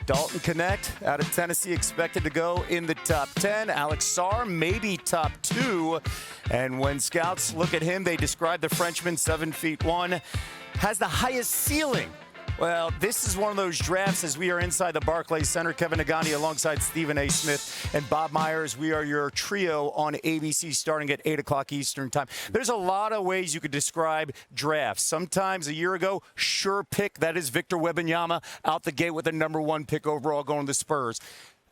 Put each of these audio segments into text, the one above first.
Dalton Connect out of Tennessee, expected to go in the top 10. Alex Sarr, maybe top 2. And when scouts look at him, they describe the Frenchman, 7'1", has the highest ceiling. Well, this is one of those drafts as we are inside the Barclays Center. Kevin Negandhi alongside Stephen A. Smith and Bob Myers. We are your trio on ABC starting at 8 o'clock Eastern time. There's a lot of ways you could describe drafts. Sometimes a year ago, sure pick, that is Victor Wembanyama out the gate with the number 1 pick overall going to the Spurs.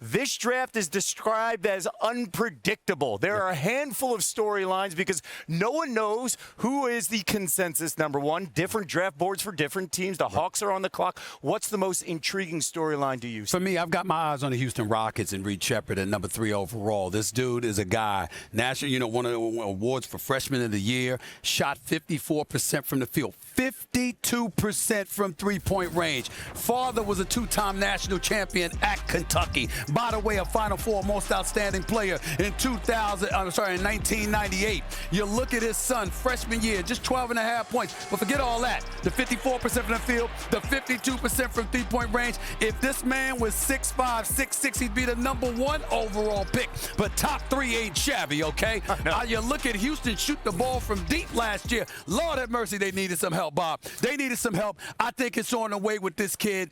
This draft is described as unpredictable. There are a handful of storylines because no one knows who is the consensus number 1. Different draft boards for different teams. The Hawks are on the clock. What's the most intriguing storyline to you? For me, I've got my eyes on the Houston Rockets and Reed Sheppard at number 3 overall. This dude is a guy, national, won awards for Freshman of the Year, shot 54% from the field, 52% from three-point range. Father was a 2-time national champion at Kentucky. By the way, a Final Four most outstanding player in 1998. You look at his son, freshman year, just 12.5 points. But forget all that. The 54% from the field, the 52% from three-point range. If this man was 6'5", 6'6", he'd be the number 1 overall pick. But top 3 ain't shabby, okay? You look at Houston shoot the ball from deep last year. Lord have mercy, they needed some help, Bob. They needed some help. I think it's on the way with this kid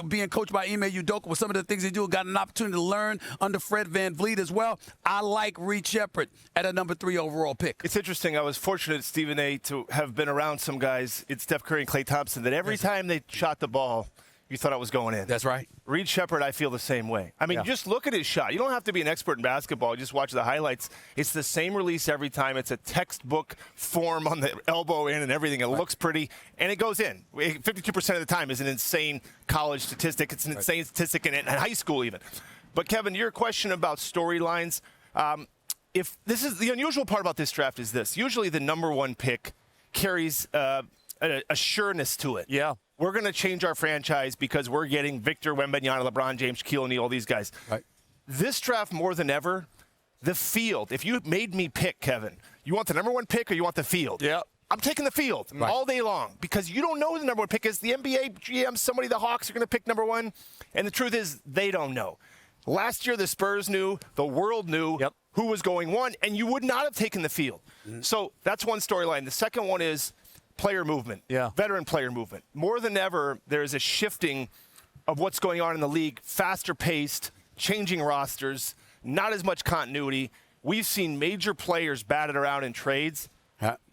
being coached by Ime Udoka with some of the things he do. Got an opportunity to learn under Fred VanVleet as well. I like Reed Sheppard at a number 3 overall pick. It's interesting. I was fortunate, Stephen A., to have been around some guys, it's Steph Curry and Klay Thompson, that every time they shot the ball, you thought it was going in. That's right. Reed Sheppard, I feel the same way. I mean, just look at his shot. You don't have to be an expert in basketball. Just watch the highlights. It's the same release every time. It's a textbook form on the elbow in and everything. It looks pretty, and it goes in. 52% of the time is an insane college statistic. It's an insane statistic in high school even. But, Kevin, your question about storylines, if this is the unusual part about this draft is this. Usually the number 1 pick carries a sureness to it. Yeah. We're going to change our franchise because we're getting Victor Wembanyama, LeBron James, Shaquille O'Neal, all these guys. Right. This draft, more than ever, the field. If you made me pick, Kevin, you want the number 1 pick or you want the field? Yeah. I'm taking the field all day long because you don't know who the number 1 pick is. The NBA GM, somebody, the Hawks are going to pick number 1. And the truth is they don't know. Last year, the Spurs knew, the world knew who was going 1, and you would not have taken the field. So that's one storyline. The second one is player movement, veteran player movement. More than ever, there is a shifting of what's going on in the league, faster paced, changing rosters, not as much continuity. We've seen major players batted around in trades.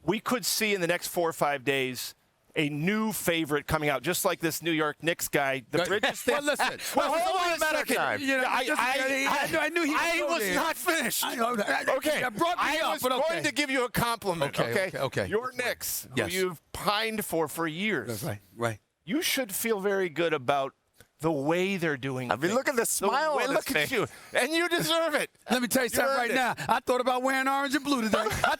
We could see in the next 4 or 5 days a new favorite coming out, just like this New York Knicks guy. The Bridges thing. Well, listen. Hold on a second. I knew he was not finished. Okay. I was going to give you a compliment. Okay. Your Knicks, who you've pined for years. That's right. You should feel very good about the way they're doing I mean, look at the smile on his Look face. at you. And you deserve it. Let me tell you something right now. I thought about wearing orange and blue today. I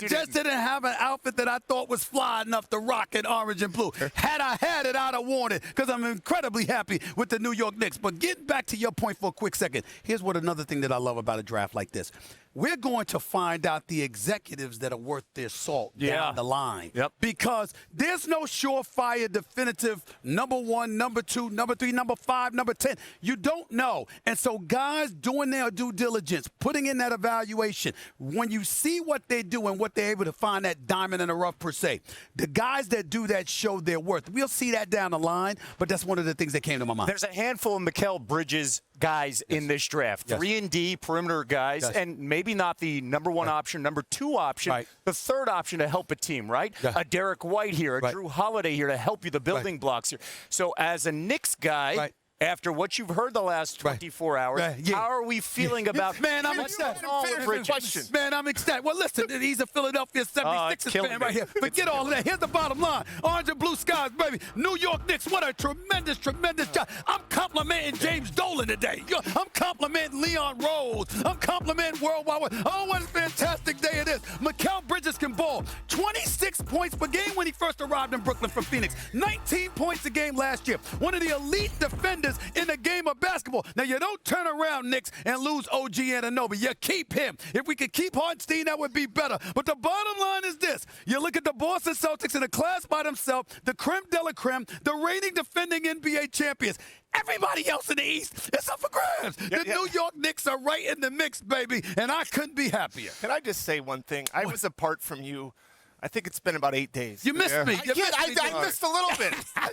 just didn't have an outfit that I thought was fly enough to rock in orange and blue. Had I had it, I'd have worn it because I'm incredibly happy with the New York Knicks. But getting back to your point for a quick second, here's what another thing that I love about a draft like this. We're going to find out the executives that are worth their salt down the line. Because there's no surefire, definitive number 1, number 2, number 3, number 5, number 10. You don't know. And so guys doing their due diligence, putting in that evaluation, when you see what they do and what they're able to find that diamond in the rough per se, the guys that do that show their worth. We'll see that down the line, but that's one of the things that came to my mind. There's a handful of Mikal Bridges guys in this draft. 3-and-D perimeter guys, and maybe not the number 1 option, number 2 option, the 3rd option to help a team, right? A Derek White here, a Drew Holiday here to help you, the building blocks here. So as a Knicks guy, after what you've heard the last 24 hours, how are we feeling about I'm ecstatic. Man, I'm ecstatic. Well, listen, he's a Philadelphia 76ers fan right here. Forget all of that. Here's the bottom line. Orange and blue skies, baby. New York Knicks, what a tremendous job. I'm complimenting James Dolan today. I'm complimenting Leon Rose. I'm complimenting Worldwide. Oh, what a fantastic day it is. Mikal Bridges can ball. 26 points per game when he first arrived in Brooklyn from Phoenix. 19 points a game last year. One of the elite defenders greatness in the game of basketball. Now, you don't turn around, Knicks, and lose OG Anunoby. You keep him. If we could keep Hartenstein, that would be better. But the bottom line is this. You look at the Boston Celtics in a class by themselves, the creme de la creme, the reigning defending NBA champions. Everybody else in the East is up for grabs. The New York Knicks are right in the mix, baby, and I couldn't be happier. Can I just say one thing? I was apart from you. I think it's been about 8 days. You missed me. I missed a little bit. I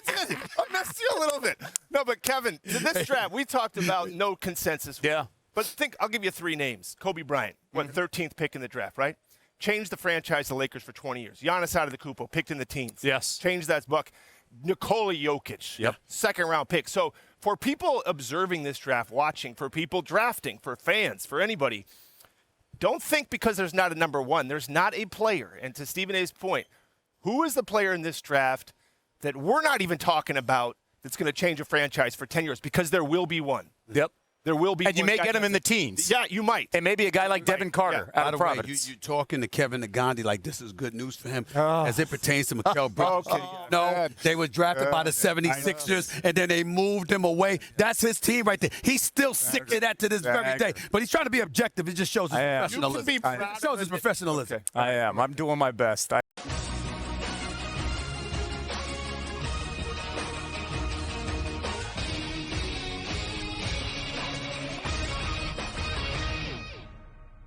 missed you a little bit. No, but Kevin, to this draft, we talked about no consensus. Yeah. But I'll give you 3 names. Kobe Bryant, 13th pick in the draft, right? Changed the franchise to Lakers for 20 years. Giannis Antetokounmpo, picked in the teens. Yes. Changed that buck. Nikola Jokic, second-round pick. So for people observing this draft, watching, for people drafting, for fans, for anybody, don't think because there's not a number 1, there's not a player. And to Stephen A's point, who is the player in this draft that we're not even talking about that's going to change a franchise for 10 years? Because there will be one. Yep. There will be. And you may get him in the teens. Yeah, you might. And maybe a guy like Devin Carter out of Providence. You're talking to Kevin Negandhi like this is good news for him as it pertains to Mikal Bridges. No, they were drafted by the 76ers, and then they moved him away. That's his team right there. He's still sick to that to this very day. But he's trying to be objective. It just shows his professionalism. You can be proud shows his professionalism. I am. I'm doing my best.